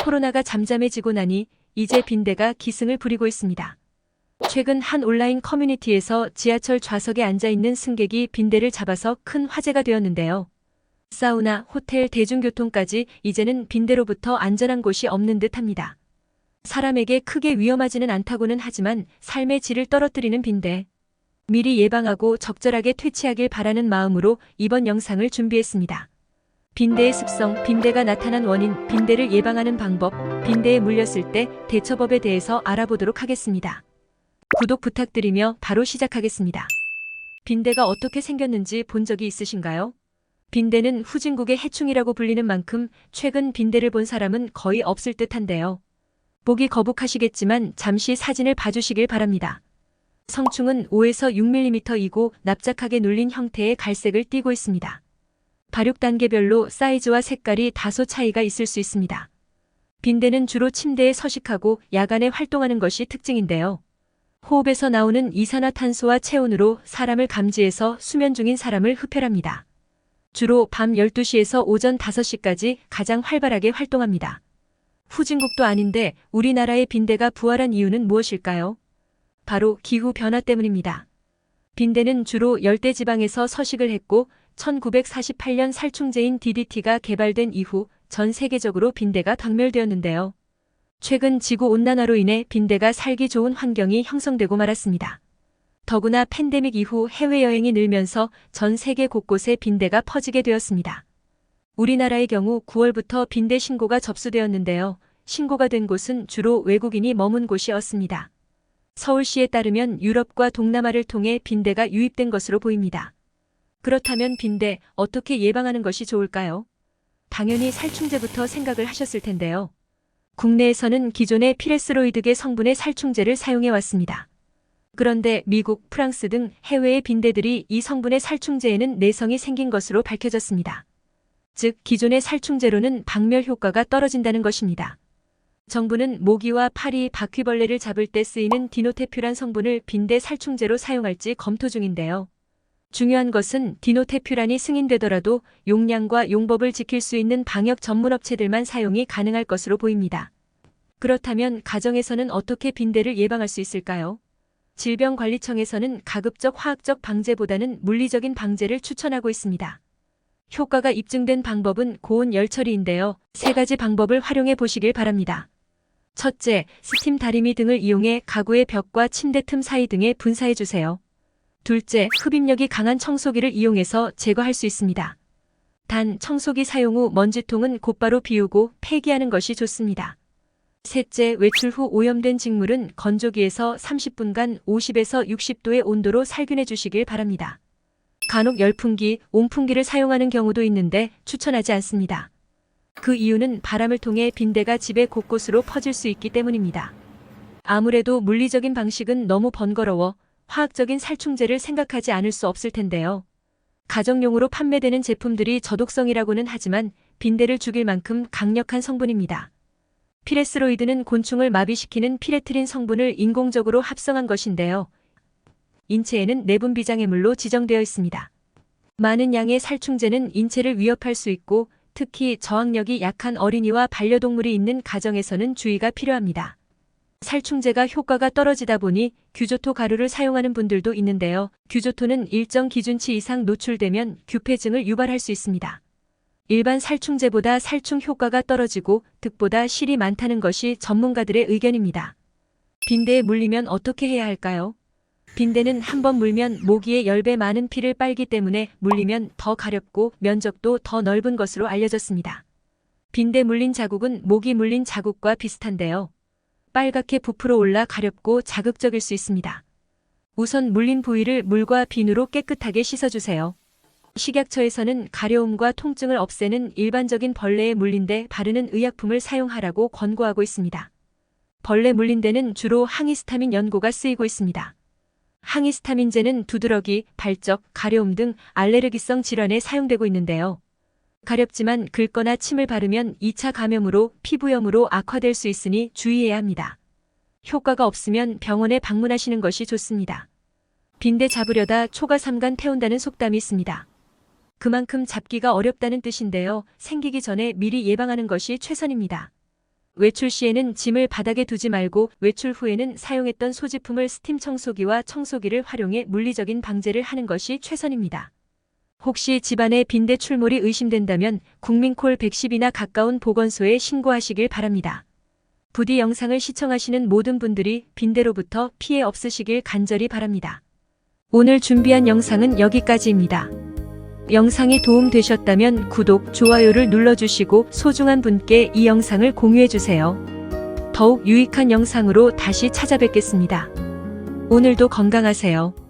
코로나가 잠잠해지고 나니 이제 빈대가 기승을 부리고 있습니다. 최근 한 온라인 커뮤니티에서 지하철 좌석에 앉아있는 승객이 빈대를 잡아서 큰 화제가 되었는데요. 사우나, 호텔, 대중교통까지 이제는 빈대로부터 안전한 곳이 없는 듯합니다. 사람에게 크게 위험하지는 않다고는 하지만 삶의 질을 떨어뜨리는 빈대. 미리 예방하고 적절하게 퇴치하길 바라는 마음으로 이번 영상을 준비했습니다. 빈대의 습성, 빈대가 나타난 원인, 빈대를 예방하는 방법, 빈대에 물렸을 때 대처법에 대해서 알아보도록 하겠습니다. 구독 부탁드리며 바로 시작하겠습니다. 빈대가 어떻게 생겼는지 본 적이 있으신가요? 빈대는 후진국의 해충이라고 불리는 만큼 최근 빈대를 본 사람은 거의 없을 듯한데요. 보기 거북하시겠지만 잠시 사진을 봐주시길 바랍니다. 성충은 5에서 6mm이고 납작하게 눌린 형태의 갈색을 띠고 있습니다. 발육 단계별로 사이즈와 색깔이 다소 차이가 있을 수 있습니다. 빈대는 주로 침대에 서식하고 야간에 활동하는 것이 특징인데요. 호흡에서 나오는 이산화탄소와 체온으로 사람을 감지해서 수면 중인 사람을 흡혈합니다. 주로 밤 12시에서 오전 5시까지 가장 활발하게 활동합니다. 후진국도 아닌데 우리나라의 빈대가 부활한 이유는 무엇일까요? 바로 기후 변화 때문입니다. 빈대는 주로 열대지방에서 서식을 했고 1948년 살충제인 DDT가 개발된 이후 전 세계적으로 빈대가 박멸되었는데요. 최근 지구온난화로 인해 빈대가 살기 좋은 환경이 형성되고 말았습니다. 더구나 팬데믹 이후 해외여행이 늘면서 전 세계 곳곳에 빈대가 퍼지게 되었습니다. 우리나라의 경우 9월부터 빈대 신고가 접수되었는데요. 신고가 된 곳은 주로 외국인이 머문 곳이었습니다. 서울시에 따르면 유럽과 동남아를 통해 빈대가 유입된 것으로 보입니다. 그렇다면 빈대 어떻게 예방하는 것이 좋을까요? 당연히 살충제부터 생각을 하셨을 텐데요. 국내에서는 기존의 피레스로이드계 성분의 살충제를 사용해 왔습니다. 그런데 미국, 프랑스 등 해외의 빈대들이 이 성분의 살충제에는 내성이 생긴 것으로 밝혀졌습니다. 즉, 기존의 살충제로는 박멸 효과가 떨어진다는 것입니다. 정부는 모기와 파리, 바퀴벌레를 잡을 때 쓰이는 디노테퓨란 성분을 빈대 살충제로 사용할지 검토 중인데요. 중요한 것은 디노테퓨란이 승인되더라도 용량과 용법을 지킬 수 있는 방역 전문 업체들만 사용이 가능할 것으로 보입니다. 그렇다면 가정에서는 어떻게 빈대를 예방할 수 있을까요? 질병관리청에서는 가급적 화학적 방제보다는 물리적인 방제를 추천하고 있습니다. 효과가 입증된 방법은 고온 열처리인데요. 3가지 방법을 활용해 보시길 바랍니다. 첫째, 스팀 다리미 등을 이용해 가구의 벽과 침대 틈 사이 등에 분사해 주세요. 둘째, 흡입력이 강한 청소기를 이용해서 제거할 수 있습니다. 단, 청소기 사용 후 먼지통은 곧바로 비우고 폐기하는 것이 좋습니다. 셋째, 외출 후 오염된 직물은 건조기에서 30분간 50에서 60도의 온도로 살균해 주시길 바랍니다. 간혹 열풍기, 온풍기를 사용하는 경우도 있는데 추천하지 않습니다. 그 이유는 바람을 통해 빈대가 집의 곳곳으로 퍼질 수 있기 때문입니다. 아무래도 물리적인 방식은 너무 번거로워 화학적인 살충제를 생각하지 않을 수 없을 텐데요. 가정용으로 판매되는 제품들이 저독성이라고는 하지만 빈대를 죽일 만큼 강력한 성분입니다. 피레스로이드는 곤충을 마비시키는 피레트린 성분을 인공적으로 합성한 것인데요. 인체에는 내분 비장애물로 지정되어 있습니다. 많은 양의 살충제는 인체를 위협할 수 있고 특히 저항력이 약한 어린이와 반려동물이 있는 가정에서는 주의가 필요합니다. 살충제가 효과가 떨어지다 보니 규조토 가루를 사용하는 분들도 있는데요. 규조토는 일정 기준치 이상 노출되면 규폐증을 유발할 수 있습니다. 일반 살충제보다 살충 효과가 떨어지고 득보다 실이 많다는 것이 전문가들의 의견입니다. 빈대에 물리면 어떻게 해야 할까요? 빈대는 한번 물면 모기의 10배 많은 피를 빨기 때문에 물리면 더 가렵고 면적도 더 넓은 것으로 알려졌습니다. 빈대 물린 자국은 모기 물린 자국과 비슷한데요. 빨갛게 부풀어 올라 가렵고 자극적일 수 있습니다. 우선 물린 부위를 물과 비누로 깨끗하게 씻어주세요. 식약처에서는 가려움과 통증을 없애는 일반적인 벌레에 물린 데 바르는 의약품을 사용하라고 권고하고 있습니다. 벌레 물린 데는 주로 항히스타민 연고가 쓰이고 있습니다. 항히스타민제는 두드러기, 발적, 가려움 등 알레르기성 질환에 사용되고 있는데요. 가렵지만 긁거나 침을 바르면 2차 감염으로 피부염으로 악화될 수 있으니 주의해야 합니다. 효과가 없으면 병원에 방문하시는 것이 좋습니다. 빈대 잡으려다 초가 삼간 태운다는 속담이 있습니다. 그만큼 잡기가 어렵다는 뜻인데요. 생기기 전에 미리 예방하는 것이 최선입니다. 외출 시에는 짐을 바닥에 두지 말고 외출 후에는 사용했던 소지품을 스팀 청소기와 청소기를 활용해 물리적인 방제를 하는 것이 최선입니다. 혹시 집안에 빈대 출몰이 의심된다면 국민콜 110이나 가까운 보건소에 신고하시길 바랍니다. 부디 영상을 시청하시는 모든 분들이 빈대로부터 피해 없으시길 간절히 바랍니다. 오늘 준비한 영상은 여기까지입니다. 영상이 도움되셨다면 구독, 좋아요를 눌러주시고 소중한 분께 이 영상을 공유해주세요. 더욱 유익한 영상으로 다시 찾아뵙겠습니다. 오늘도 건강하세요.